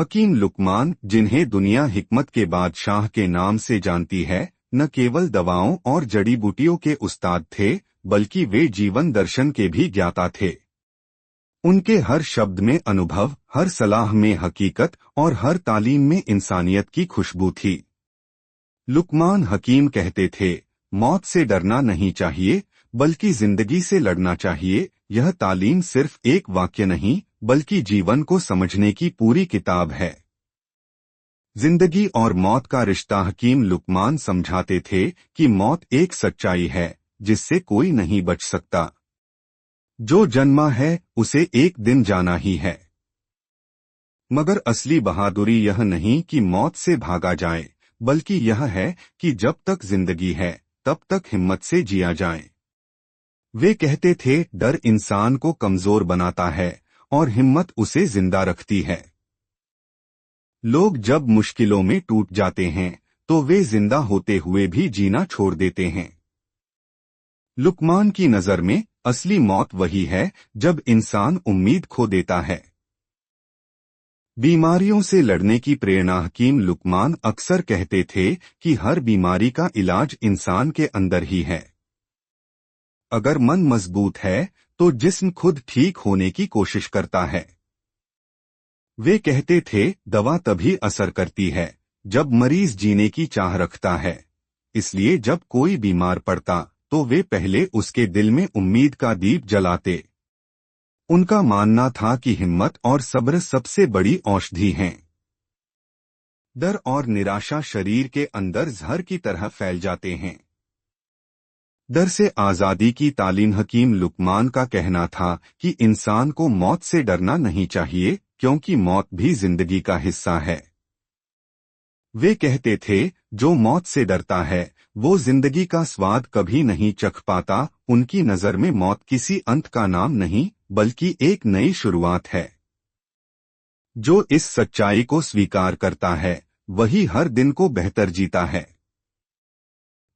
हकीम लुकमान, जिन्हें दुनिया हिकमत के बादशाह के नाम से जानती है, न केवल दवाओं और जड़ी बूटियों के उस्ताद थे, बल्कि वे जीवन दर्शन के भी ज्ञाता थे। उनके हर शब्द में अनुभव, हर सलाह में हकीकत और हर तालीम में इंसानियत की खुशबू थी। लुकमान हकीम कहते थे, मौत से डरना नहीं चाहिए, बल्कि जिंदगी से लड़ना चाहिए। यह तालीम सिर्फ एक वाक्य नहीं, बल्कि जीवन को समझने की पूरी किताब है। जिंदगी और मौत का रिश्ता हकीम लुकमान समझाते थे कि मौत एक सच्चाई है जिससे कोई नहीं बच सकता। जो जन्मा है उसे एक दिन जाना ही है। मगर असली बहादुरी यह नहीं कि मौत से भागा जाए, बल्कि यह है कि जब तक जिंदगी है तब तक हिम्मत से जिया जाए। वे कहते थे, डर इंसान को कमजोर बनाता है और हिम्मत उसे जिंदा रखती है। लोग जब मुश्किलों में टूट जाते हैं तो वे जिंदा होते हुए भी जीना छोड़ देते हैं। लुकमान की नजर में असली मौत वही है जब इंसान उम्मीद खो देता है। बीमारियों से लड़ने की प्रेरणा हकीम लुकमान अक्सर कहते थे कि हर बीमारी का इलाज इंसान के अंदर ही है। अगर मन मजबूत है तो जिस्म खुद ठीक होने की कोशिश करता है। वे कहते थे, दवा तभी असर करती है जब मरीज जीने की चाह रखता है। इसलिए जब कोई बीमार पड़ता तो वे पहले उसके दिल में उम्मीद का दीप जलाते। उनका मानना था कि हिम्मत और सब्र सबसे बड़ी औषधि हैं। डर और निराशा शरीर के अंदर जहर की तरह फैल जाते हैं। डर से आजादी की तालीम हकीम लुकमान का कहना था कि इंसान को मौत से डरना नहीं चाहिए, क्योंकि मौत भी जिंदगी का हिस्सा है। वे कहते थे, जो मौत से डरता है वो जिंदगी का स्वाद कभी नहीं चख पाता। उनकी नजर में मौत किसी अंत का नाम नहीं, बल्कि एक नई शुरुआत है। जो इस सच्चाई को स्वीकार करता है वही हर दिन को बेहतर जीता है।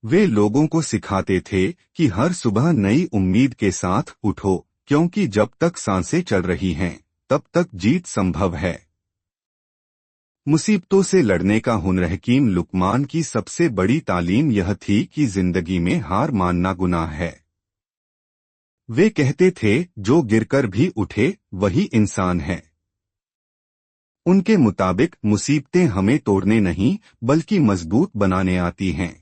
वे लोगों को सिखाते थे कि हर सुबह नई उम्मीद के साथ उठो, क्योंकि जब तक सांसें चल रही हैं तब तक जीत संभव है। मुसीबतों से लड़ने का हुनर हकीम लुकमान की सबसे बड़ी तालीम यह थी कि जिंदगी में हार मानना गुनाह है। वे कहते थे, जो गिरकर भी उठे वही इंसान है। उनके मुताबिक मुसीबतें हमें तोड़ने नहीं बल्कि मजबूत बनाने आती हैं।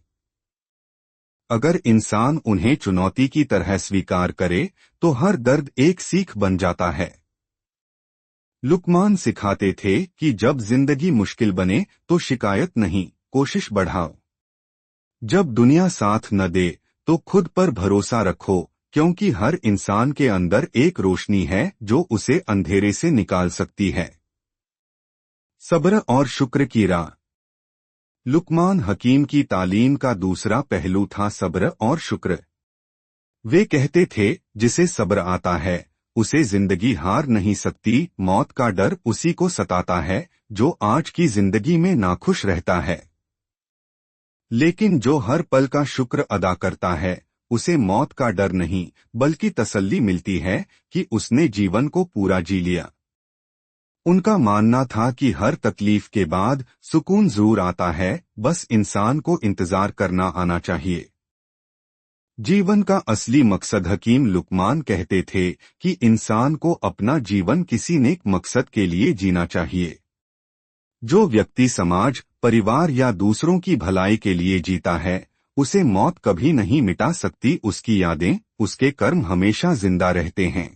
अगर इंसान उन्हें चुनौती की तरह स्वीकार करे तो हर दर्द एक सीख बन जाता है। लुकमान सिखाते थे कि जब जिंदगी मुश्किल बने तो शिकायत नहीं, कोशिश बढ़ाओ। जब दुनिया साथ न दे तो खुद पर भरोसा रखो, क्योंकि हर इंसान के अंदर एक रोशनी है जो उसे अंधेरे से निकाल सकती है। सब्र और शुक्र की राह। लुकमान हकीम की तालीम का दूसरा पहलू था सब्र और शुक्र। वे कहते थे, जिसे सब्र आता है उसे जिंदगी हार नहीं सकती। मौत का डर उसी को सताता है जो आज की जिंदगी में नाखुश रहता है। लेकिन जो हर पल का शुक्र अदा करता है उसे मौत का डर नहीं बल्कि तसल्ली मिलती है कि उसने जीवन को पूरा जी लिया। उनका मानना था कि हर तकलीफ के बाद सुकून जरूर आता है, बस इंसान को इंतजार करना आना चाहिए। जीवन का असली मकसद हकीम लुकमान कहते थे कि इंसान को अपना जीवन किसी नेक मकसद के लिए जीना चाहिए। जो व्यक्ति समाज, परिवार या दूसरों की भलाई के लिए जीता है उसे मौत कभी नहीं मिटा सकती। उसकी यादें, उसके कर्म हमेशा जिंदा रहते हैं।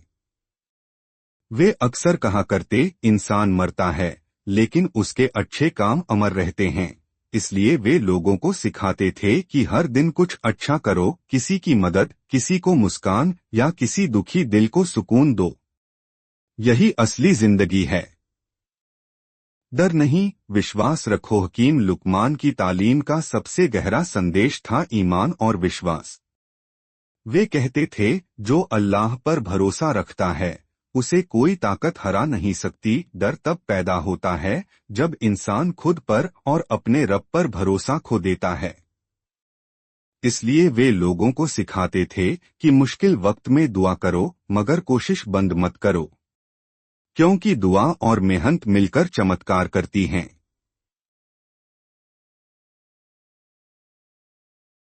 वे अक्सर कहा करते, इंसान मरता है लेकिन उसके अच्छे काम अमर रहते हैं। इसलिए वे लोगों को सिखाते थे कि हर दिन कुछ अच्छा करो, किसी की मदद, किसी को मुस्कान या किसी दुखी दिल को सुकून दो। यही असली जिंदगी है। डर नहीं, विश्वास रखो। हकीम लुकमान की तालीम का सबसे गहरा संदेश था ईमान और विश्वास। वे कहते थे, जो अल्लाह पर भरोसा रखता है उसे कोई ताकत हरा नहीं सकती। डर तब पैदा होता है जब इंसान खुद पर और अपने रब पर भरोसा खो देता है। इसलिए वे लोगों को सिखाते थे कि मुश्किल वक्त में दुआ करो, मगर कोशिश बंद मत करो। क्योंकि दुआ और मेहनत मिलकर चमत्कार करती हैं।